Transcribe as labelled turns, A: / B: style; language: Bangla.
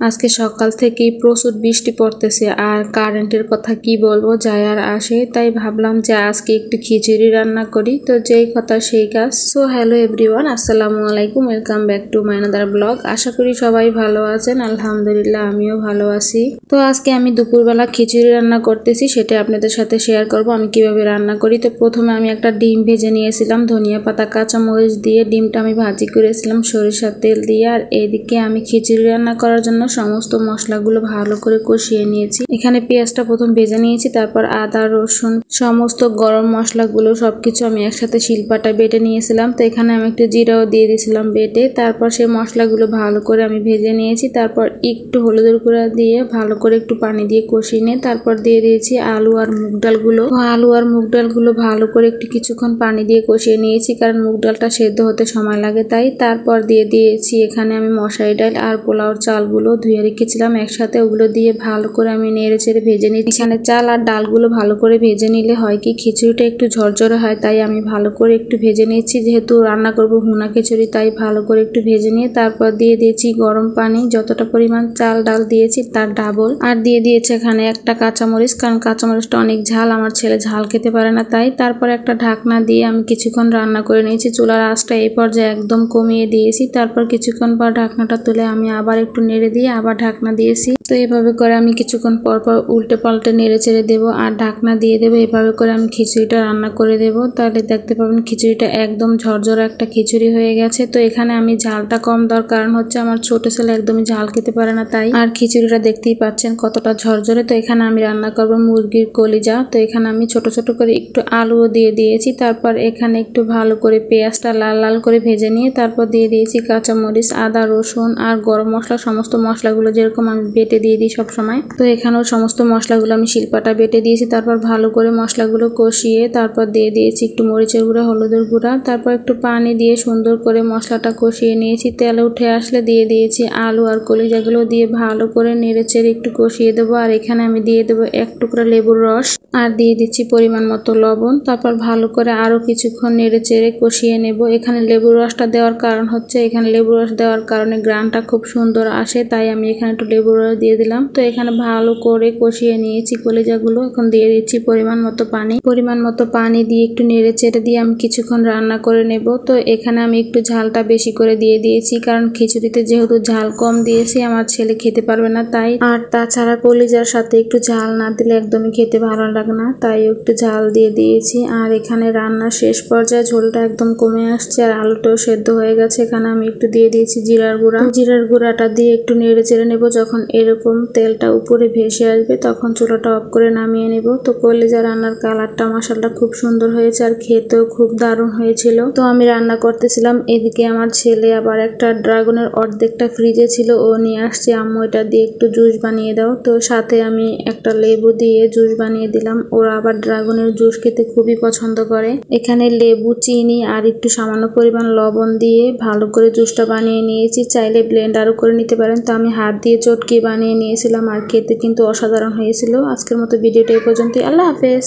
A: আজকে সকাল থেকেই প্রচুর বৃষ্টি পড়তেছে আর কারেন্টের কথা কি বলবো, যায় আর আসে। তাই ভাবলাম যে আজকে একটু খিচুড়ি রান্না করি, তো যেই কথা সেই কাজ। সো হ্যালো এভরিওয়ান, আসসালামু আলাইকুম, welcome back to my another blog. আশা করি সবাই ভালো আছেন, আলহামদুলিল্লাহ আমিও ভালো আছি। তো আজকে আমি দুপুরবেলা খিচুড়ি রান্না করতেছি, সেটা আপনাদের সাথে শেয়ার করব আমি কিভাবে রান্না করি। তো প্রথমে আমি একটা ডিম ভেজে নিয়েছিলাম, ধনিয়া পাতা কাঁচামরিচ দিয়ে ডিমটা আমি ভাজি করেছিলাম সরিষার তেল দিয়ে। আর এইদিকে আমি খিচুড়ি রান্না করার জন্য সমস্ত মশলাগুলো ভালো করে কষিয়ে নিয়েছি। এখানে পেঁয়াজটা প্রথম ভেজে নিয়েছি, তারপর আদা রসুন সমস্ত গরম মশলাগুলো সবকিছু আমি একসাথে শিলপাটা বেটে নিয়েছিলাম। তো এখানে আমি একটু জিরাও দিয়ে দিয়েছিলাম বেটে। তারপর সেই মশলাগুলো ভালো করে আমি ভেজে নিয়েছি। তারপর একটু হলুদের গুঁড়া দিয়ে ভালো করে একটু পানি দিয়ে কষিয়ে নিয়ে তারপর দিয়ে দিয়েছি আলু আর মুগ ডালগুলো। আলু আর মুগ ডালগুলো ভালো করে একটু কিছুক্ষণ পানি দিয়ে কষিয়ে নিয়েছি, কারণ মুগ ডালটা সেদ্ধ হতে সময় লাগে তাই। তারপর দিয়ে দিয়েছি এখানে আমি মশারি ডাল আর পোলাওর চালগুলো ধুয়ে রেখেছিলাম একসাথে, ওগুলো দিয়ে ভালো করে আমি নেড়ে চেড়ে ভেজে নিচ্ছি। এখানে চাল আর ডালগুলো ভালো করে ভেজে নিলে হয় কি খিচুড়িটা একটু ঝরঝরে হয়, তাই আমি ভালো করে একটু ভেজে নিচ্ছি। যেহেতু রান্না করব ভুনা খিচুড়ি, তাই ভালো করে একটু ভেজে নিয়ে তারপর দিয়ে দিয়েছি গরম পানি, যতটা পরিমাণ চাল ডাল দিয়েছি তার ডাবল। আর দিয়ে দিয়েছে এখানে একটা কাঁচামরিচ, কারণ কাঁচামরিচটা অনেক ঝাল, আমার ছেলে ঝাল খেতে পারে না তাই। তারপর একটা ঢাকনা দিয়ে আমি কিছুক্ষণ রান্না করে নিয়েছি। চুলার আঁচটা এই পর্যায়ে একদম কমিয়ে দিয়েছি। তারপর কিছুক্ষণ পর ঢাকনাটা তুলে আমি আবার একটু নেড়ে দিয়ে আবার ঢাকনা দিয়েছি। তো এভাবে করে আমি কিছুক্ষণ পর পর উল্টে পাল্টে নেড়ে চেড়ে দেবো আর ঢাকনা দিয়ে দেবো। এভাবে করে আমি খিচুড়িটা রান্না করে দেবো, তাহলে দেখতে পাবেন খিচুড়িটা একদম ঝরঝরে একটা খিচুড়ি হয়ে গেছে। তো এখানে আমি ঝালটা কম দেওয়ার কারণ হচ্ছে আমার ছোট ছেলে একদমই ঝাল খেতে পারে না তাই। আর খিচুড়িটা দেখতেই পাচ্ছেন কতটা ঝরঝরে। তো এখানে আমি রান্না করবো মুরগির কলিজা। তো এখানে আমি ছোট ছোট করে একটু আলুও দিয়ে দিয়েছি। তারপর এখানে একটু ভালো করে পেঁয়াজটা লাল লাল করে ভেজে নিয়ে তারপর দিয়ে দিয়েছি কাঁচামরিচ, আদা রসুন আর গরম মশলা, সমস্ত মশলাগুলো যেরকম আমি বেটে দিয়ে দিই সবসময়। তো এখানেও সমস্ত মশলাগুলো আমি শিলপাটা বেটে দিয়েছি। তারপর ভালো করে মশলাগুলো কষিয়ে তারপর দিয়ে দিয়েছি একটু মরিচের গুঁড়া, হলুদের গুঁড়া, তারপর একটু পানি দিয়ে সুন্দর করে মশলাটা কষিয়ে নিয়েছি। তেল উঠে আসলে দিয়ে দিয়েছি আলু আর কলিজাগুলো দিয়ে ভালো করে নেড়ে চেড়ে একটু কষিয়ে দেবো। আর এখানে আমি দিয়ে দেবো এক টুকরা লেবুর রস আর দিয়ে দিচ্ছি পরিমাণ মতো লবণ। তারপর ভালো করে আরো কিছুক্ষণ নেড়ে চেড়ে কষিয়ে নেব। এখানে লেবুর রসটা দেওয়ার কারণ হচ্ছে এখানে লেবুর রস দেওয়ার কারণে গ্রানটা খুব সুন্দর আসে, তাই আমি এখানে একটু লেবুর রস দিয়ে দিলাম। তো এখানে ভালো করে কষিয়ে নিয়েছি কলিজাগুলো। এখন দিয়ে দিচ্ছি পরিমাণ মতো পানি দিয়ে একটু নেড়ে চেড়ে দিয়ে আমি কিছুক্ষণ রান্না করে নেব। তো এখানে আমি একটু ঝালটা বেশি করে দিয়ে দিয়েছি, কারণ খিচুড়িতে যেহেতু ঝাল কম দিয়েছি আমার ছেলে খেতে পারবে না তাই। আর তাছাড়া কলিজার সাথে একটু ঝাল না দিলে একদমই খেতে ভালো লাগে না, তাই একটু ঝাল দিয়ে দিয়েছি। আর এখানে রান্নার শেষ পর্যায়ে ঝোলটা একদম কমে আসছে আর আলুটাও সেদ্ধ হয়ে গেছে। এখানে আমি একটু দিয়ে দিয়েছি জিরার গুঁড়াটা দিয়ে একটু নেড়ে চেড়ে নেব। যখন এরকম তেলটা উপরে ভেসে আসবে তখন চুলাটা অফ করে নামিয়ে নেব। তো কলিজা রান্নার কালারটা মাশাআল্লাহ খুব সুন্দর হয়েছে আর খেতেও খুব দারুণ হয়েছিল। তো আমি রান্না করতেছিলাম, এদিকে আমার ছেলে আবার একটা ড্রাগনের অর্ধেকটা ফ্রিজে ছিল, ও নিয়ে আসছে, আম্মু এটা দিয়ে একটু জুস বানিয়ে দাও। তো সাথে আমি একটা লেবু দিয়ে জুস বানিয়ে দিলাম। ওরা আবার ড্রাগনের জুস খেতে খুবই পছন্দ করে। এখানে লেবু, চিনি আর একটু সামান্য পরিমাণ লবণ দিয়ে ভালো করে জুসটা বানিয়ে নিয়েছি। চাইলে ব্লেন্ডারও করে নিতে পারেন, তো আমি হাত দিয়ে চটকিয়ে বানিয়ে নিয়েছিলাম আর খেতে কিন্তু অসাধারণ হয়েছিল। আজকের মতো ভিডিওটা এই পর্যন্তই। আল্লাহ হাফেজ।